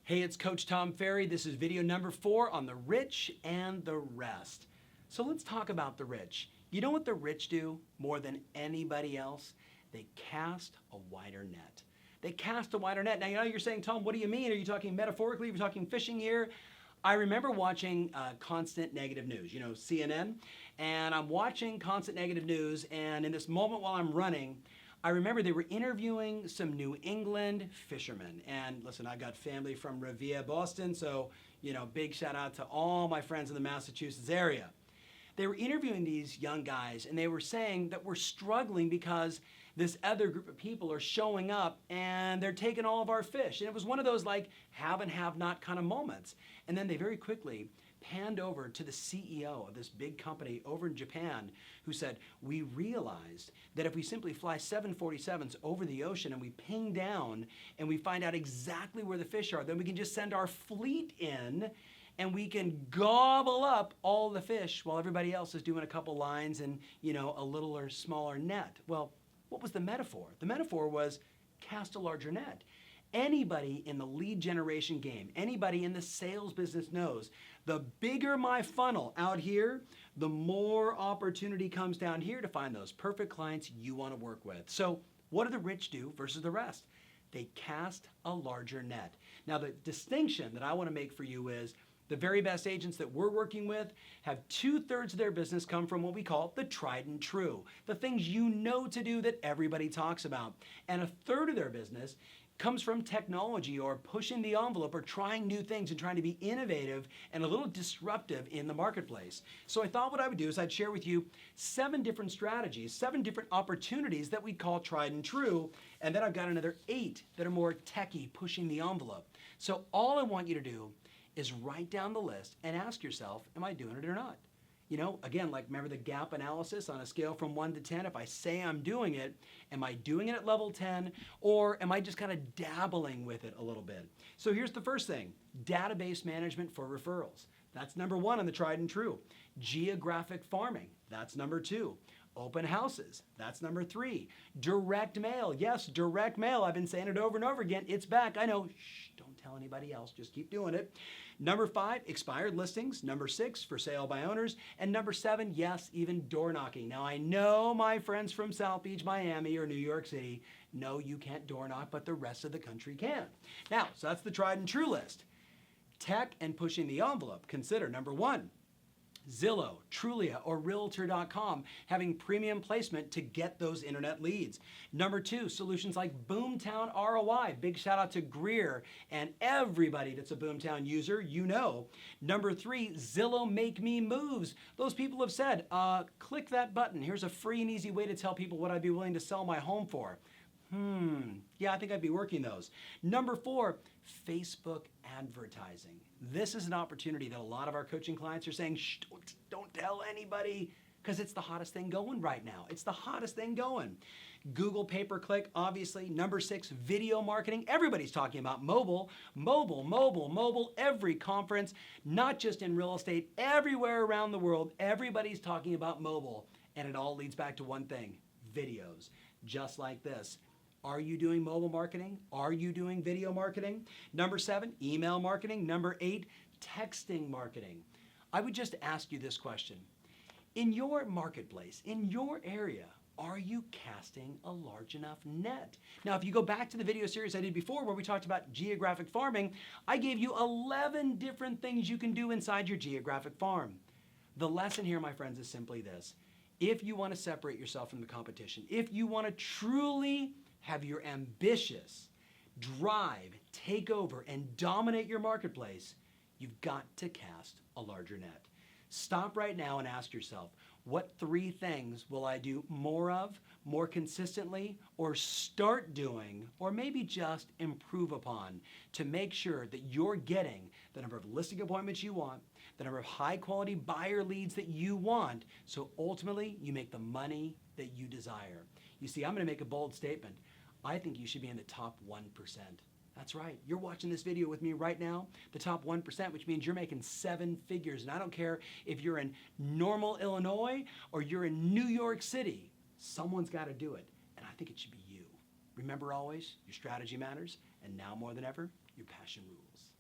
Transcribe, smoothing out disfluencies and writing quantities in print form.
Hey, it's Coach Tom Ferry. This is video number 4 on the rich and the rest. So let's talk about the rich. You know what the rich do more than anybody else? They cast a wider net. They cast a wider net. Now, you're saying, Tom, what do you mean? Are you talking metaphorically? Are you talking fishing here? I remember watching constant negative news, CNN, and I'm watching constant negative news, and in this moment while I'm running, I remember they were interviewing some New England fishermen. And listen, I've got family from Revere, Boston, so, big shout out to all my friends in the Massachusetts area. They were interviewing these young guys, and they were saying that we're struggling because this other group of people are showing up and they're taking all of our fish. And it was one of those like have and have not kind of moments. And then they very quickly panned over to the CEO of this big company over in Japan who said, we realized that if we simply fly 747s over the ocean and we ping down and we find out exactly where the fish are, then we can just send our fleet in and we can gobble up all the fish while everybody else is doing a couple lines and, a little or smaller net. Well, what was the metaphor? The metaphor was cast a larger net. Anybody in the lead generation game, anybody in the sales business knows the bigger my funnel out here, the more opportunity comes down here to find those perfect clients you want to work with. So what do the rich do versus the rest? They cast a larger net. Now, the distinction that I want to make for you is the very best agents that we're working with have 2/3 of their business come from what we call the tried and true, the things you know to do that everybody talks about. And 1/3 of their business comes from technology or pushing the envelope or trying new things and trying to be innovative and a little disruptive in the marketplace. So I thought what I would do is I'd share with you 7 different strategies, 7 different opportunities that we call tried and true, and then I've got another 8 that are more techie, pushing the envelope. So all I want you to do is write down the list and ask yourself, am I doing it or not? Again, like remember the gap analysis on a scale from 1 to 10, if I say I'm doing it, am I doing it at level 10 or am I just kind of dabbling with it a little bit? So here's the first thing, database management for referrals. That's number 1 on the tried and true. Geographic farming, that's number 2. Open houses, that's number 3. Direct mail, yes, direct mail. I've been saying it over and over again. It's back. I know, shh, don't tell anybody else. Just keep doing it. Number 5, expired listings. Number 6, for sale by owners. And number 7, yes, even door knocking. Now, I know my friends from South Beach, Miami, or New York City know you can't door knock, but the rest of the country can. Now, so that's the tried and true list. Tech and pushing the envelope. Consider number 1. Zillow, Trulia, or Realtor.com having premium placement to get those internet leads. Number 2, solutions like Boomtown ROI. Big shout out to Greer and everybody that's a Boomtown user, Number 3, Zillow Make Me Moves. Those people have said, click that button. Here's a free and easy way to tell people what I'd be willing to sell my home for. Yeah, I think I'd be working those. Number 4, Facebook advertising. This is an opportunity that a lot of our coaching clients are saying, shh, don't tell anybody, because it's the hottest thing going right now. It's the hottest thing going. Google pay-per-click, obviously. Number 6, video marketing. Everybody's talking about mobile. Every conference, not just in real estate, everywhere around the world, everybody's talking about mobile. And it all leads back to one thing, videos, just like this. Are you doing mobile marketing? Are you doing video marketing? Number 7, email marketing. Number 8, texting marketing. I would just ask you this question. In your marketplace, in your area, are you casting a large enough net? Now, if you go back to the video series I did before where we talked about geographic farming, I gave you 11 different things you can do inside your geographic farm. The lesson here, my friends, is simply this. If you want to separate yourself from the competition, if you want to truly have your ambitious drive take over and dominate your marketplace, you've got to cast a larger net. Stop right now and ask yourself, what 3 things will I do more of, more consistently, or start doing, or maybe just improve upon to make sure that you're getting the number of listing appointments you want, the number of high quality buyer leads that you want, so ultimately you make the money that you desire. You see, I'm going to make a bold statement. I think you should be in the top 1%. That's right. You're watching this video with me right now, the top 1%, which means you're making 7 figures. And I don't care if you're in Normal, Illinois, or you're in New York City. Someone's got to do it. And I think it should be you. Remember always, your strategy matters. And now more than ever, your passion rules.